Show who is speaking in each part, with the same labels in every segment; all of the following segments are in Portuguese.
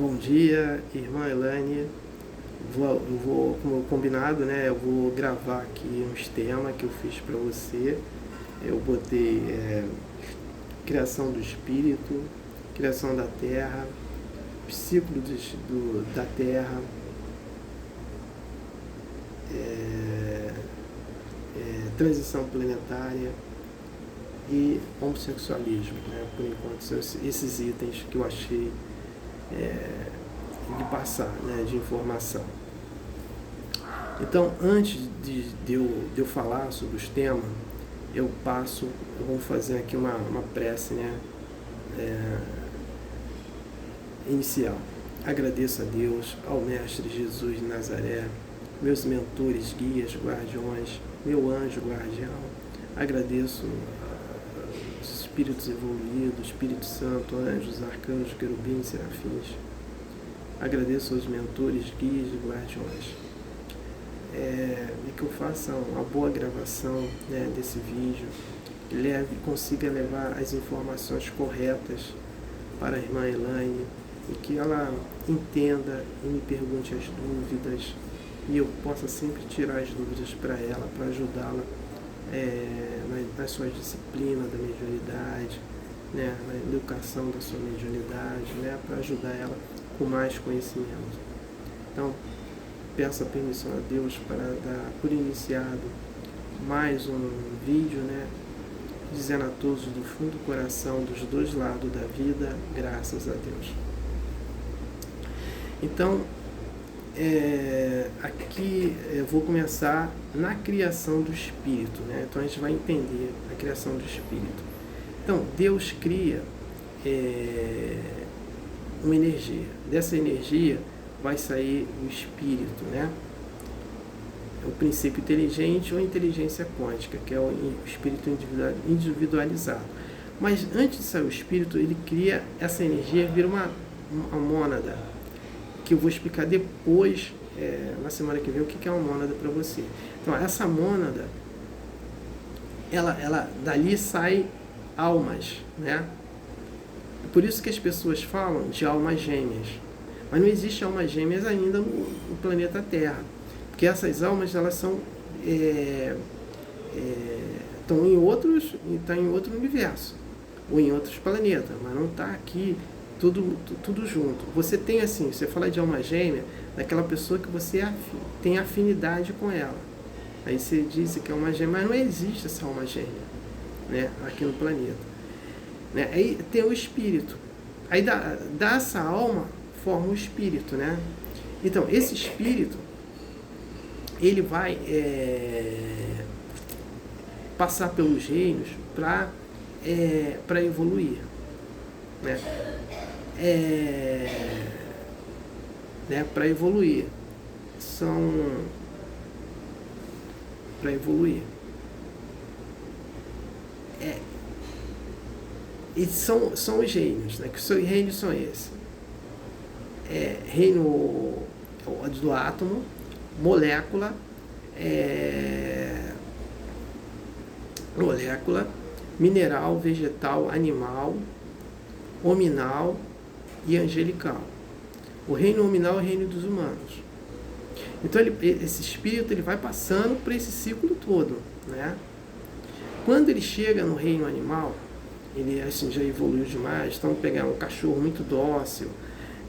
Speaker 1: Bom dia, irmã Elaine. Como combinado, né? Eu vou gravar aqui uns temas que eu fiz para você. Eu botei criação do espírito, criação da terra, ciclo da terra, transição planetária e homossexualismo, né? Por enquanto são esses itens que eu achei de passar, né, de informação. Então, antes de eu falar sobre os temas, eu vou fazer aqui uma prece, né, inicial. Agradeço a Deus, ao Mestre Jesus de Nazaré, meus mentores, guias, guardiões, meu anjo guardião. Agradeço os espíritos evoluídos, Espírito Santo, anjos, arcanjos, querubins, serafins. Agradeço aos mentores, guias e guardiões. Que eu faça uma boa gravação, né, desse vídeo, consiga levar as informações corretas para a irmã Elaine e que ela entenda e me pergunte as dúvidas e eu possa sempre tirar as dúvidas para ela, para ajudá-la nas suas disciplinas da mediunidade, né, na educação da sua mediunidade, né, para ajudar ela com mais conhecimento. Então, peço a permissão a Deus para dar por iniciado mais um vídeo, né, dizendo a todos do fundo do coração, dos dois lados da vida, graças a Deus. Então, aqui eu vou começar na criação do espírito, né? Então a gente vai entender a criação do espírito. Então, Deus cria uma energia. Dessa energia vai sair o espírito, né? O princípio inteligente ou inteligência quântica, que é o espírito individualizado. Mas antes de sair o espírito, ele cria essa energia, vira uma mônada, que eu vou explicar depois, na semana que vem, o que é uma mônada para você. Então, essa mônada, ela dali sai almas, né? Por isso que as pessoas falam de almas gêmeas. Mas não existe almas gêmeas ainda no planeta Terra. Porque essas almas, elas são estão em outro universo, ou em outros planetas, mas não está aqui tudo junto. Você tem assim, você fala de alma gêmea, daquela pessoa que você tem afinidade com ela. Aí você diz que é alma gêmea, mas não existe essa alma gêmea, né, aqui no planeta. Né? Aí tem o espírito. Aí dessa alma forma o espírito, né? Então, esse espírito, ele vai passar pelos reinos para evoluir, né? Para evoluir. Para evoluir. E são os reinos, né? Que os reinos são esses. Reino do átomo, molécula, mineral, vegetal, animal, hominal e angelical. O reino hominal é o reino dos humanos. Então esse espírito ele vai passando por esse ciclo todo, né? Quando ele chega no reino animal, ele assim, já evoluiu demais. Então pegar um cachorro muito dócil,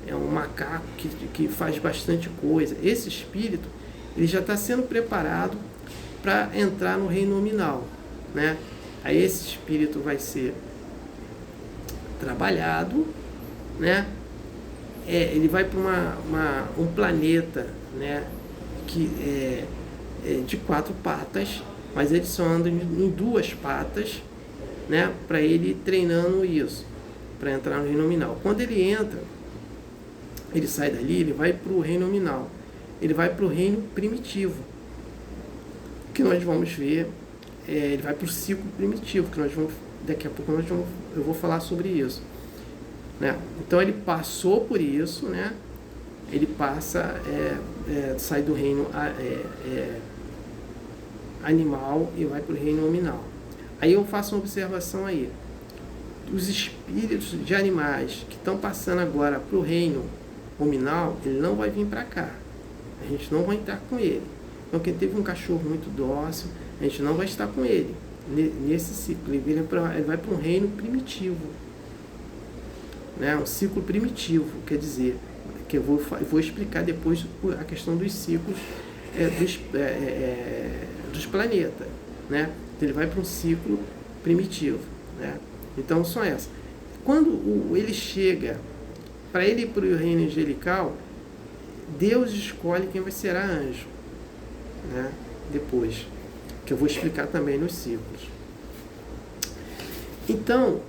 Speaker 1: um macaco que faz bastante coisa. Esse espírito ele já está sendo preparado para entrar no reino nominal, né? Aí esse espírito vai ser trabalhado, né? Ele vai para um planeta, né, que de 4 patas, mas ele só anda em 2 patas, né, para ele ir treinando isso, para entrar no reino nominal. Quando ele entra, ele sai dali, ele vai para o reino nominal, ele vai para o reino primitivo, que nós vamos ver, ele vai para o ciclo primitivo, que nós vamos, daqui a pouco eu vou falar sobre isso, né? Então ele passou por isso, né? Ele passa, sai do reino animal e vai para o reino nominal. Aí eu faço uma observação aí. Os espíritos de animais que estão passando agora para o reino ruminal, ele não vai vir para cá. A gente não vai estar com ele. Então, quem teve um cachorro muito dócil, a gente não vai estar com ele nesse ciclo. Ele vai para um reino primitivo, né? Um ciclo primitivo, quer dizer, que eu vou explicar depois a questão dos ciclos dos planetas, né? Então, ele vai para um ciclo primitivo, né? Então, são essas. Quando ele chega, para ele ir para o reino angelical, Deus escolhe quem vai ser anjo, né? Depois, que eu vou explicar também nos ciclos. Então,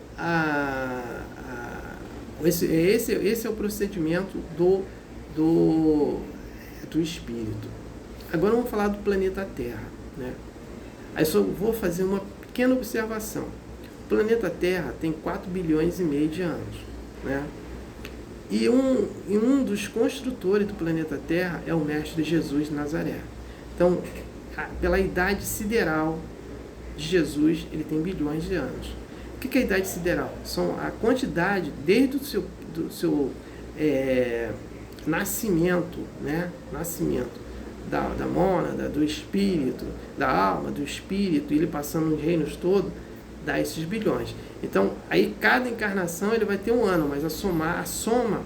Speaker 1: esse é o procedimento do espírito. Agora vamos falar do planeta Terra, né? Aí só vou fazer uma pequena observação. O planeta Terra tem 4 bilhões e meio de anos, né? E um dos construtores do planeta Terra é o Mestre Jesus de Nazaré. Então, pela idade sideral de Jesus, ele tem bilhões de anos. O que é a idade sideral? São a quantidade, desde do seu nascimento, né? Nascimento da mônada, do espírito, da alma, do espírito, ele passando os reinos todos, dá esses bilhões. Então, aí cada encarnação ele vai ter um ano, mas a soma,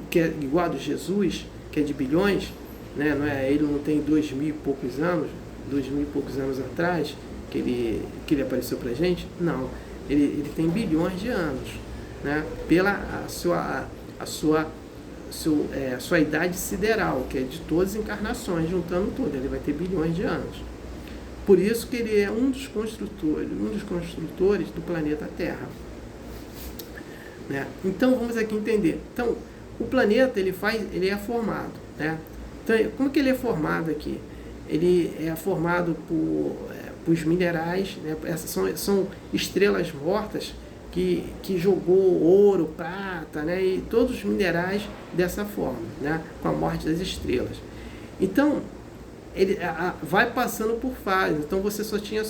Speaker 1: que é igual a do Jesus, que é de bilhões, né? Ele não tem 2.000 e poucos anos atrás, que ele apareceu pra gente, não. Ele tem bilhões de anos, né? Pela a sua idade sideral, que é de todas as encarnações, juntando tudo, ele vai ter bilhões de anos. Por isso que ele é um dos construtores do planeta Terra, né? Então vamos aqui entender. Então o planeta ele é formado, né? Então como que ele é formado aqui? Ele é formado por os minerais, né? Essas são estrelas mortas que jogou ouro, prata, né? E todos os minerais dessa forma, né? Com a morte das estrelas. Então ele vai passando por fases. Então você só tinha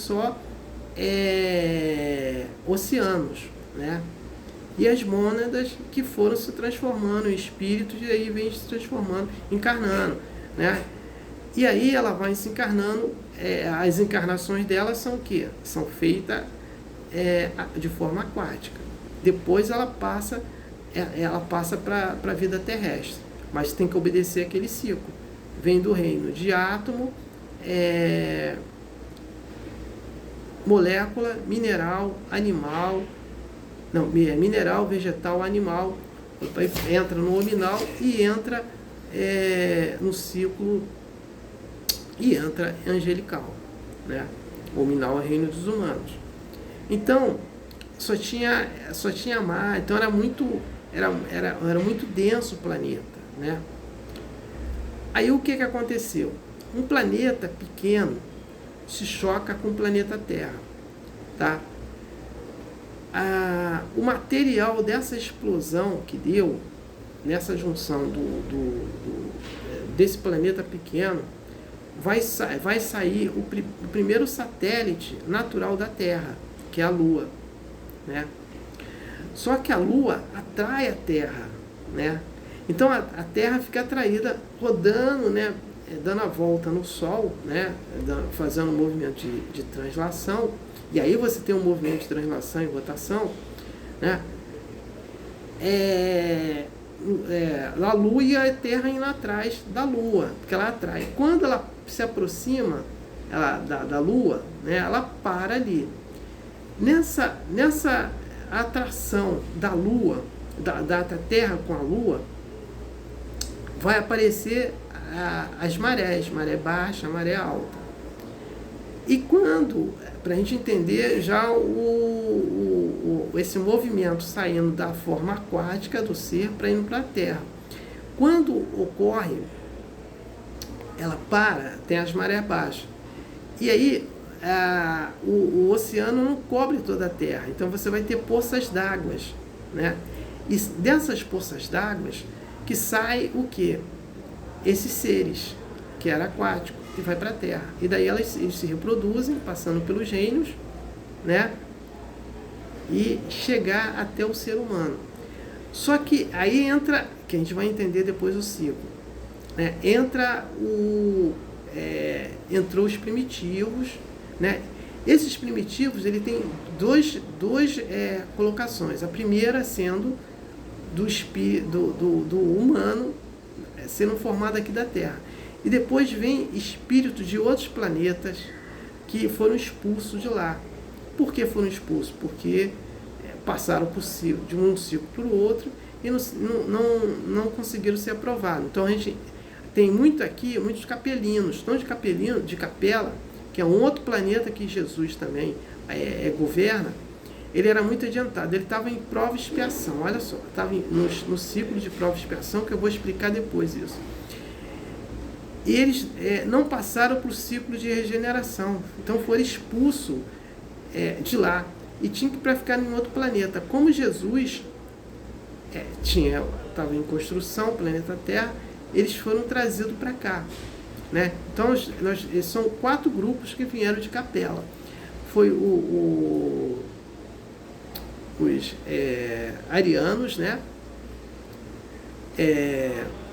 Speaker 1: oceanos, né? E as mônadas que foram se transformando em espíritos, e aí vem se transformando, encarnando, né? E aí ela vai se encarnando, as encarnações dela são o quê? São feitas de forma aquática. Depois ela passa para a vida terrestre, mas tem que obedecer aquele ciclo. Vem do reino de átomo, molécula, mineral, animal, mineral, vegetal, animal, entra no hominal e entra no ciclo e entra angelical, né? O hominal é o reino dos humanos. Então só tinha mar, então era muito denso o planeta, né? Aí o que aconteceu? Um planeta pequeno se choca com o planeta Terra, tá? O material dessa explosão que deu nessa junção desse planeta pequeno vai sair o primeiro satélite natural da Terra, que é a Lua, né? Só que a Lua atrai a Terra, né? Então a Terra fica atraída, rodando, né? Dando a volta no Sol, né? Fazendo um movimento de translação, e aí você tem um movimento de translação e rotação, né? A Lua e a Terra indo atrás da Lua, porque ela atrai. Quando ela se aproxima da Lua, né? Ela para ali. Nessa atração da Lua, da Terra com a Lua, vai aparecer as marés, maré baixa, maré alta. E quando, para a gente entender já esse movimento saindo da forma aquática do ser para indo para a Terra. Quando ocorre, ela para, tem as marés baixas. E aí o oceano não cobre toda a Terra, então você vai ter poças d'água, né? E dessas poças d'água que sai o quê? Esses seres, que era aquático, e vai para a Terra. E daí eles se reproduzem, passando pelos reinos, né? E chegar até o ser humano. Só que aí entra, que a gente vai entender depois o ciclo, né? Entrou os primitivos, né? Esses primitivos, ele tem duas colocações. A primeira sendo do humano sendo formado aqui da Terra. E depois vem espíritos de outros planetas que foram expulsos de lá. Por que foram expulsos? Porque passaram de um ciclo para o outro e não conseguiram ser aprovados. Então a gente tem muitos capelinos, não de Capela, que é um outro planeta que Jesus também governa. Ele era muito adiantado, ele estava em prova e expiação, olha só, estava no ciclo de prova e expiação, que eu vou explicar depois isso. E eles não passaram para o ciclo de regeneração, então foram expulsos de lá e tinham que para ficar em outro planeta. Como Jesus estava em construção, planeta Terra, eles foram trazidos para cá, né? Então são 4 grupos que vieram de Capela. Foi os arianos, né?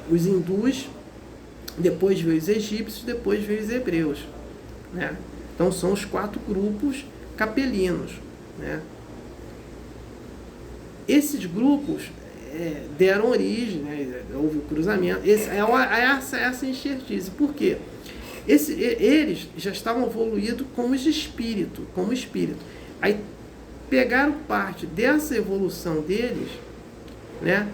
Speaker 1: Os hindus, depois veio os egípcios, depois veio os hebreus, né? Então são os 4 grupos capelinos, né? Esses grupos deram origem, né? Houve o cruzamento, essa enxertice. Por quê? Eles já estavam evoluídos como espírito. Aí pegaram parte dessa evolução deles, né?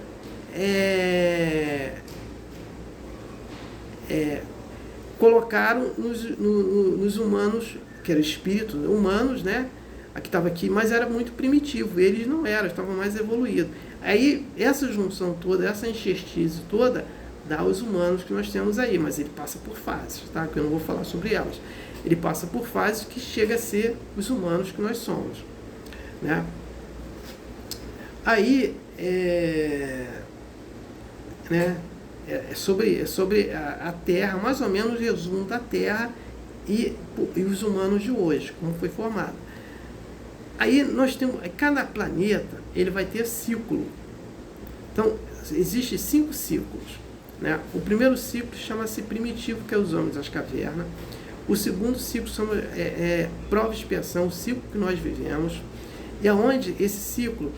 Speaker 1: Colocaram nos humanos, que eram espíritos humanos, né? Que estava aqui, mas era muito primitivo. Eles não eram, estavam mais evoluídos. Aí essa junção toda, essa enxertice toda, dá os humanos que nós temos aí, mas ele passa por fases, tá? Que eu não vou falar sobre elas. Ele passa por fases que chega a ser os humanos que nós somos, né? Aí sobre a Terra, mais ou menos o resumo da Terra e os humanos de hoje, como foi formado. Aí nós temos, cada planeta ele vai ter ciclo. Então existem 5 ciclos, né? O primeiro ciclo chama-se primitivo, que é os homens das cavernas. O segundo ciclo chama prova e expiação, o ciclo que nós vivemos, e aonde esse ciclo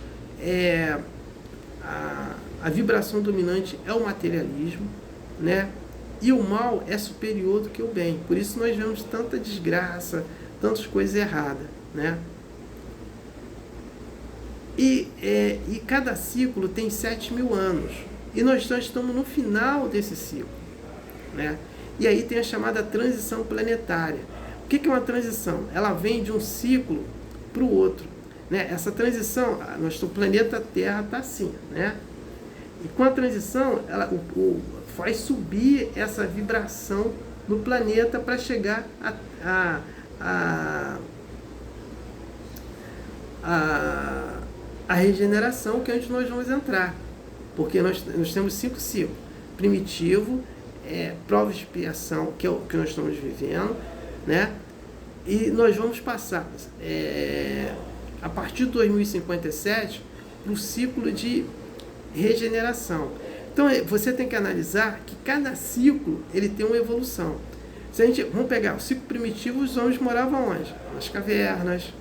Speaker 1: a vibração dominante é o materialismo, né? E o mal é superior do que o bem. Por isso nós vemos tanta desgraça, tantas coisas erradas, né? E cada ciclo tem 7.000 anos. E nós estamos no final desse ciclo, né? E aí tem a chamada transição planetária. O que é uma transição? Ela vem de um ciclo para o outro, né? Essa transição, nosso planeta Terra está assim, né? E com a transição, ela faz subir essa vibração no planeta para chegar a regeneração, que é onde nós vamos entrar. Porque nós temos 5 ciclos. Primitivo, prova e expiação, que é o que nós estamos vivendo, né? E nós vamos passar, a partir de 2057, para o ciclo de regeneração. Então você tem que analisar que cada ciclo ele tem uma evolução. Se a gente, vamos pegar o ciclo primitivo, os homens moravam onde? Nas cavernas,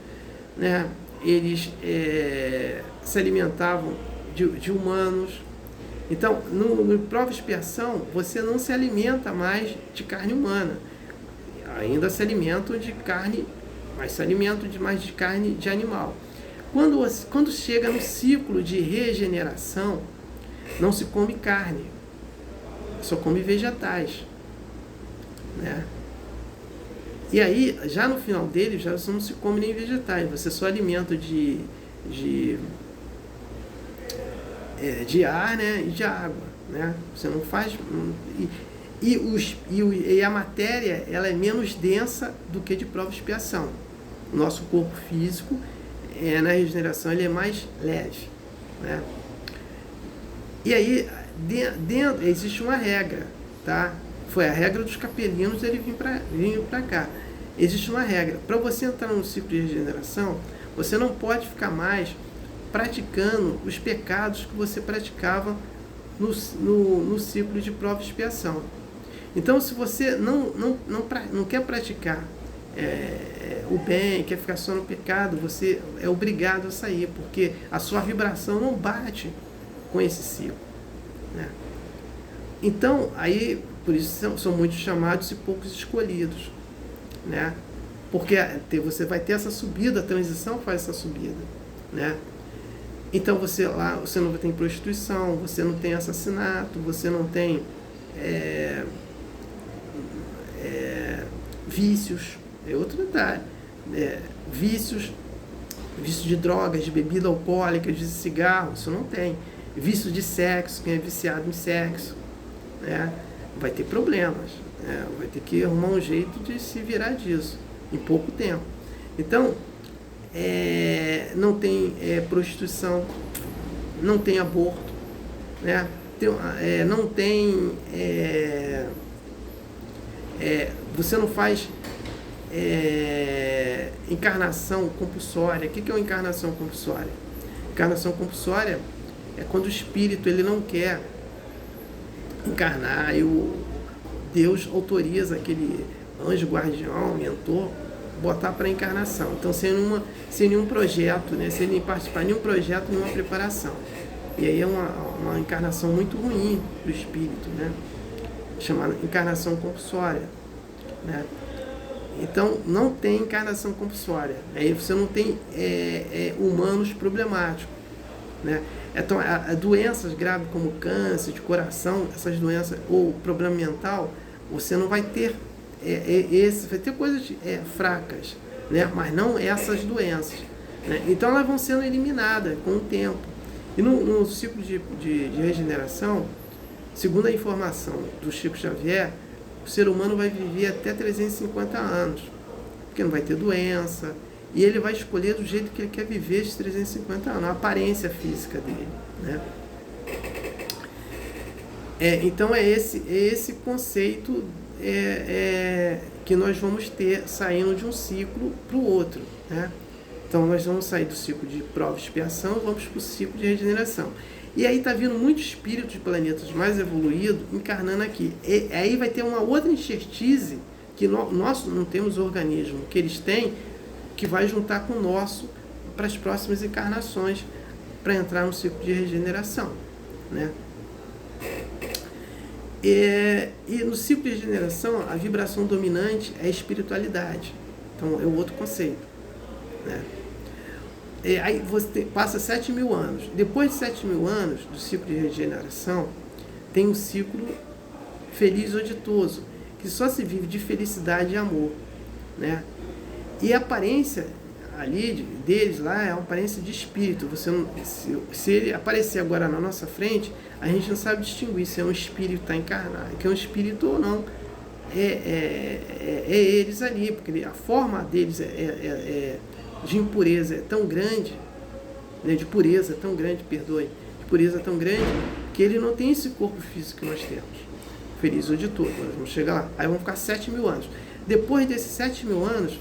Speaker 1: né? Eles se alimentavam de humanos. Então, no prova e expiação, você não se alimenta mais de carne humana. Ainda se alimentam de carne, mas se alimentam mais de carne de animal. Quando chega no ciclo de regeneração, não se come carne, só come vegetais, né? E aí, já no final dele, já não se come nem vegetais, você só alimenta de ar, né, e de água, né? Você não faz... E a matéria, ela é menos densa do que de prova e expiação. O nosso corpo físico, na regeneração, ele é mais leve, né? E aí, dentro existe uma regra, tá? Foi a regra dos capelinos, ele vir para cá. Existe uma regra. Para você entrar no ciclo de regeneração, você não pode ficar mais praticando os pecados que você praticava no ciclo de prova e expiação. Então, se você não quer praticar o bem, quer ficar só no pecado, você é obrigado a sair, porque a sua vibração não bate com esse ciclo, né? Então, aí, por isso são muitos chamados e poucos escolhidos, né? Porque você vai ter essa subida, a transição faz essa subida, né? Então você não tem prostituição, você não tem assassinato, você não tem vícios, é outro detalhe, vício de drogas, de bebida alcoólica, de cigarro, isso não tem. Vício de sexo, quem é viciado em sexo, né, vai ter problemas, né, vai ter que arrumar um jeito de se virar disso em pouco tempo. Então, não tem prostituição, não tem aborto, né, não tem... você não faz encarnação compulsória. O que é uma encarnação compulsória? Encarnação compulsória é quando o espírito ele não quer encarnar e Deus autoriza aquele anjo guardião, mentor, botar para encarnação. Então, sem nenhum projeto, né? Sem participar de nenhum projeto, nenhuma preparação. E aí é uma encarnação muito ruim para o espírito, né? Chamada encarnação compulsória, né? Então, não tem encarnação compulsória. Aí você não tem humanos problemáticos, né? Então, doenças graves como câncer de coração, essas doenças, ou problema mental, você não vai ter vai ter coisas fracas, né? Mas não essas doenças, né? Então, elas vão sendo eliminadas com o tempo. E no ciclo de regeneração, segundo a informação do Chico Xavier, o ser humano vai viver até 350 anos, porque não vai ter doença, e ele vai escolher do jeito que ele quer viver esses 350 anos, a aparência física dele, né? Então é esse conceito que nós vamos ter saindo de um ciclo para o outro, né? Então nós vamos sair do ciclo de prova e expiação e vamos para o ciclo de regeneração. E aí está vindo muito espírito de planetas mais evoluídos encarnando aqui. E aí vai ter uma outra enxertise que nós não temos organismo, que eles têm, que vai juntar com o nosso para as próximas encarnações, para entrar no ciclo de regeneração, né? E no ciclo de regeneração, a vibração dominante é a espiritualidade. Então é o outro conceito, né? Aí você passa 7.000 anos. Depois de 7.000 anos do ciclo de regeneração, tem um ciclo feliz ou ditoso, que só se vive de felicidade e amor, né? E a aparência ali deles lá é uma aparência de espírito. Você não, se ele aparecer agora na nossa frente, a gente não sabe distinguir se é um espírito que está encarnado, que é um espírito ou não. Eles ali, porque a forma deles de impureza é tão grande, né, de pureza tão grande, perdoe, de pureza tão grande, que ele não tem esse corpo físico que nós temos. Feliz ou de todo, nós vamos chegar lá. Aí vão ficar 7.000 anos. Depois desses 7.000 anos,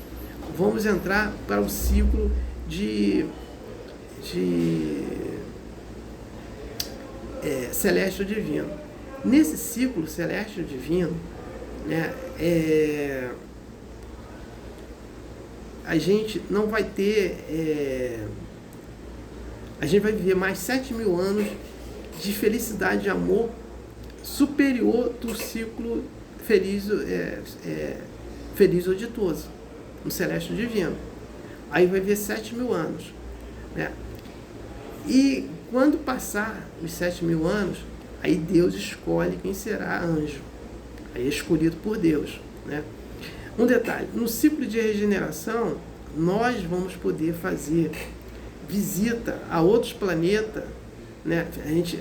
Speaker 1: vamos entrar para o ciclo celeste ou divino. Nesse ciclo celeste ou divino, né, a gente não vai ter... a gente vai viver mais 7.000 anos de felicidade e amor superior do ciclo feliz ou ditoso, no celeste ou divino. Aí vai viver 7.000 anos, né? E quando passar os 7.000 anos, aí Deus escolhe quem será anjo. Aí é escolhido por Deus, né? Um detalhe, no ciclo de regeneração, nós vamos poder fazer visita a outros planetas, né? A gente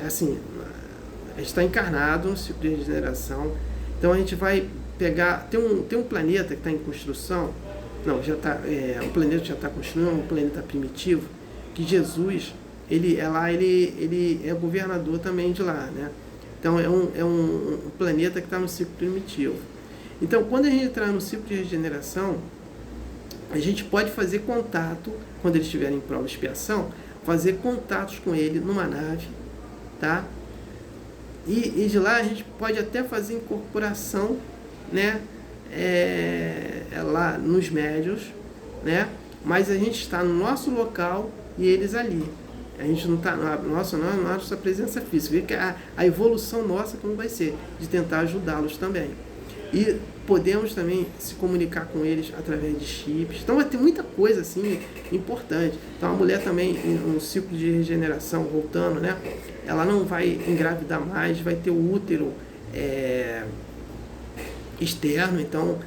Speaker 1: está encarnado no ciclo de regeneração, então a gente vai pegar, tem um planeta que está em construção, não, já está, o planeta já está construindo, um planeta primitivo, que Jesus, ele é governador também de lá, né? Então é um planeta que está no ciclo primitivo. Então, quando a gente entrar no ciclo de regeneração, a gente pode fazer contato, quando eles estiverem em prova e expiação, fazer contatos com ele numa nave, tá? E de lá a gente pode até fazer incorporação, né? Lá nos médios, né? Mas a gente está no nosso local e eles ali. A gente não está na nossa presença física. Vê que a evolução nossa como vai ser, de tentar ajudá-los também. E podemos também se comunicar com eles através de chips. Então vai ter muita coisa assim importante. Então a mulher também, no ciclo de regeneração, voltando, né? Ela não vai engravidar mais, vai ter o útero externo. Então,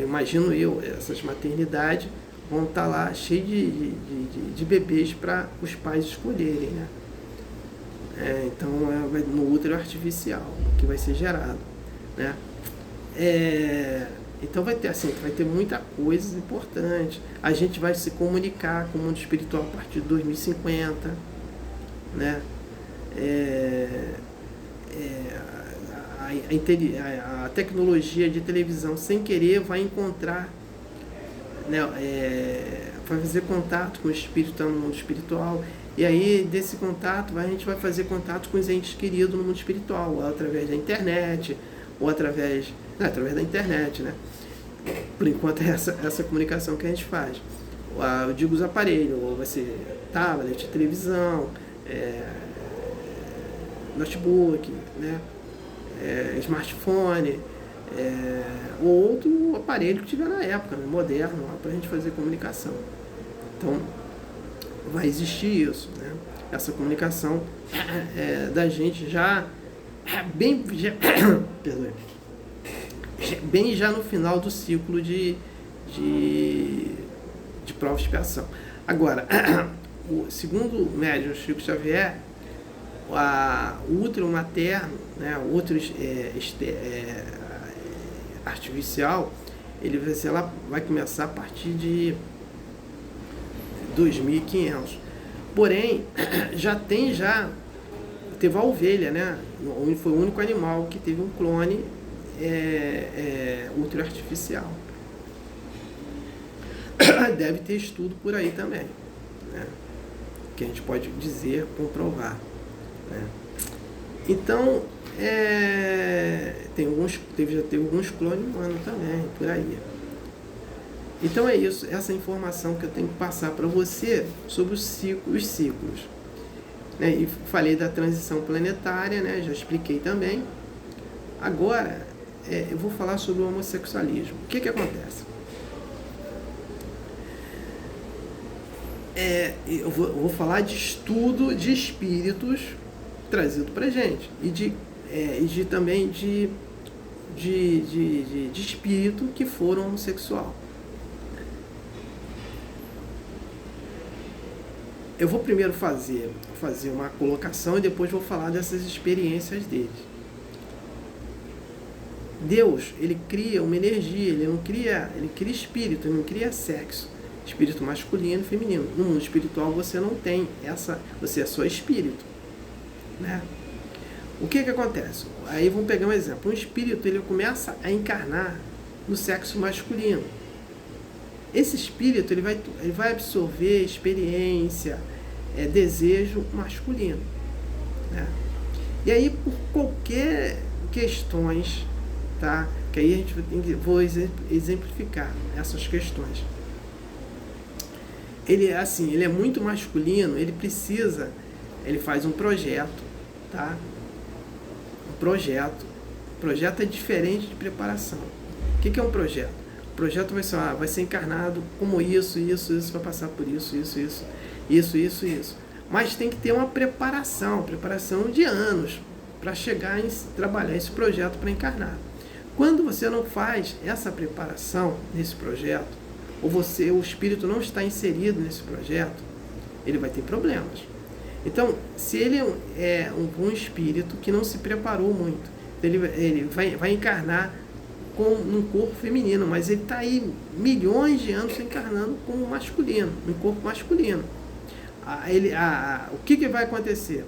Speaker 1: imagino essas maternidades vão estar lá cheias de bebês para os pais escolherem, né? Então, no útero artificial que vai ser gerado, né? Então vai ter muita coisa importante. A gente vai se comunicar com o mundo espiritual a partir de 2050, né? A tecnologia de televisão, sem querer, vai encontrar, né? Vai fazer contato com o espírito no mundo espiritual. E aí, desse contato, a gente vai fazer contato com os entes queridos no mundo espiritual, ou através da internet, ou através da internet, né? Por enquanto é essa comunicação que a gente faz. Eu digo os aparelhos, ou vai ser tablet, televisão, notebook, né? Smartphone, ou outro aparelho que tiver na época, né? Moderno, para a gente fazer comunicação. Então, vai existir isso, né? Essa comunicação da gente bem já no final do ciclo de prova de expiação. Agora, segundo o médium Chico Xavier, o útero materno, né, o útero artificial, ele vai começar a partir de 2500. Porém, teve a ovelha, né? Foi o único animal que teve um clone útero artificial. Deve ter estudo por aí também, né? Que a gente pode dizer, comprovar, né? Então, já teve alguns clones humanos também, por aí. Então é isso, essa informação que eu tenho que passar para você sobre os ciclos. Né? E falei da transição planetária, né? Já expliquei também. Agora, eu vou falar sobre o homossexualismo. O que acontece? Eu vou falar de estudo de espíritos trazido para gente e também de espírito que foram homossexual. Eu vou primeiro fazer uma colocação e depois vou falar dessas experiências deles. Deus, ele cria uma energia, ele cria espírito, ele não cria sexo. Espírito masculino e feminino. No mundo espiritual você não tem você é só espírito, né? O que acontece? Aí vamos pegar um exemplo. Um espírito, ele começa a encarnar no sexo masculino. Esse espírito, ele vai absorver experiência, desejo masculino, né? E aí, por qualquer questões, tá? Que aí a gente vou exemplificar essas questões. Ele é muito masculino, ele faz um projeto, tá? Um projeto é diferente de preparação. O que é um projeto? O projeto vai ser encarnado como isso, vai passar por isso. Mas tem que ter uma preparação de anos para chegar em trabalhar esse projeto para encarnar. Quando você não faz essa preparação nesse projeto, ou o espírito não está inserido nesse projeto, ele vai ter problemas. Então, se ele é um espírito que não se preparou muito, ele vai encarnar num corpo feminino, mas ele está aí milhões de anos encarnando como masculino, num corpo masculino. O que vai acontecer?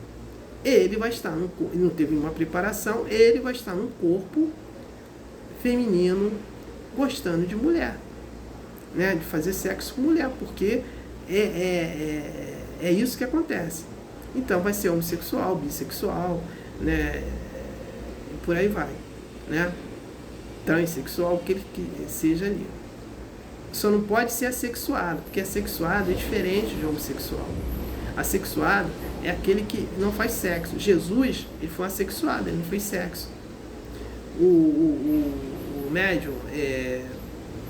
Speaker 1: Ele vai estar não teve uma preparação, ele vai estar num corpo feminino gostando de mulher, né? De fazer sexo com mulher, porque é isso que acontece. Então vai ser homossexual, bissexual, né? E por aí vai, né? Transsexual, o que ele seja ali. Só não pode ser assexuado, porque assexuado é diferente de homossexual. Assexuado é aquele que não faz sexo. Jesus, ele foi assexuado, ele não fez sexo. O médium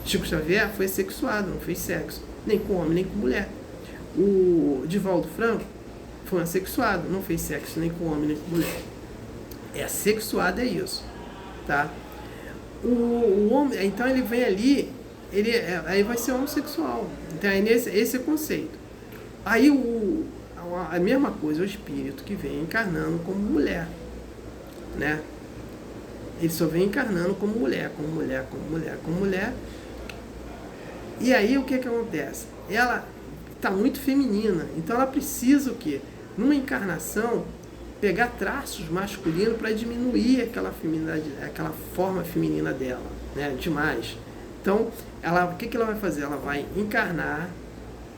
Speaker 1: Chico Xavier foi assexuado, não fez sexo, nem com homem, nem com mulher. O Divaldo Franco foi assexuado, não fez sexo nem com homem, nem com mulher. Assexuado é isso, tá? O homem, então ele vem ali, aí vai ser homossexual. Então esse é o conceito. Aí a mesma coisa, o espírito que vem encarnando como mulher, né? Ele só vem encarnando como mulher, como mulher, como mulher, como mulher. E aí o que acontece? Ela está muito feminina, então ela precisa o quê? Numa encarnação, pegar traços masculinos para diminuir aquela feminidade, aquela forma feminina dela, né? Demais. Então, o que ela vai fazer? Ela vai encarnar,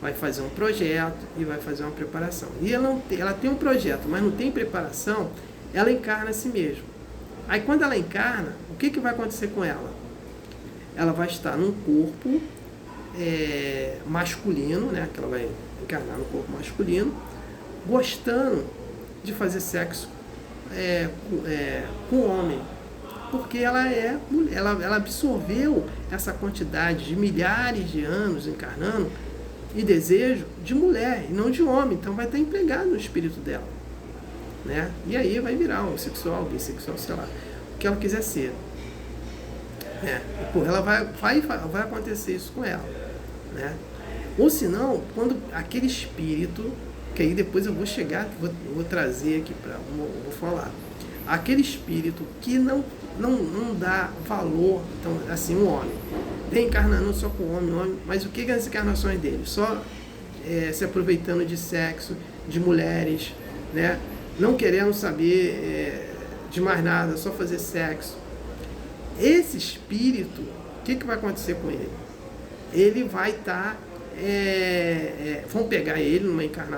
Speaker 1: vai fazer um projeto e vai fazer uma preparação. E ela tem um projeto, mas não tem preparação, ela encarna a si mesma. Aí quando ela encarna, o que vai acontecer com ela? Ela vai estar num corpo masculino, né? Que ela vai encarnar no corpo masculino, gostando de fazer sexo com o homem, porque ela absorveu essa quantidade de milhares de anos encarnando e desejo de mulher e não de homem, então vai estar empregado no espírito dela, né? E aí vai virar homossexual, bissexual, sei lá, o que ela quiser ser, né? Pô, ela vai acontecer isso com ela, né? Ou senão, quando aquele espírito, que aí depois eu vou chegar, vou trazer aqui vou falar, aquele espírito que não dá valor, então assim, um homem vem encarnando só com homem, mas o que é as encarnações dele? Só se aproveitando de sexo, de mulheres, né? Não querendo saber de mais nada, só fazer sexo. Esse espírito, o que vai acontecer com ele? Ele vai estar, vão pegar ele numa encarnação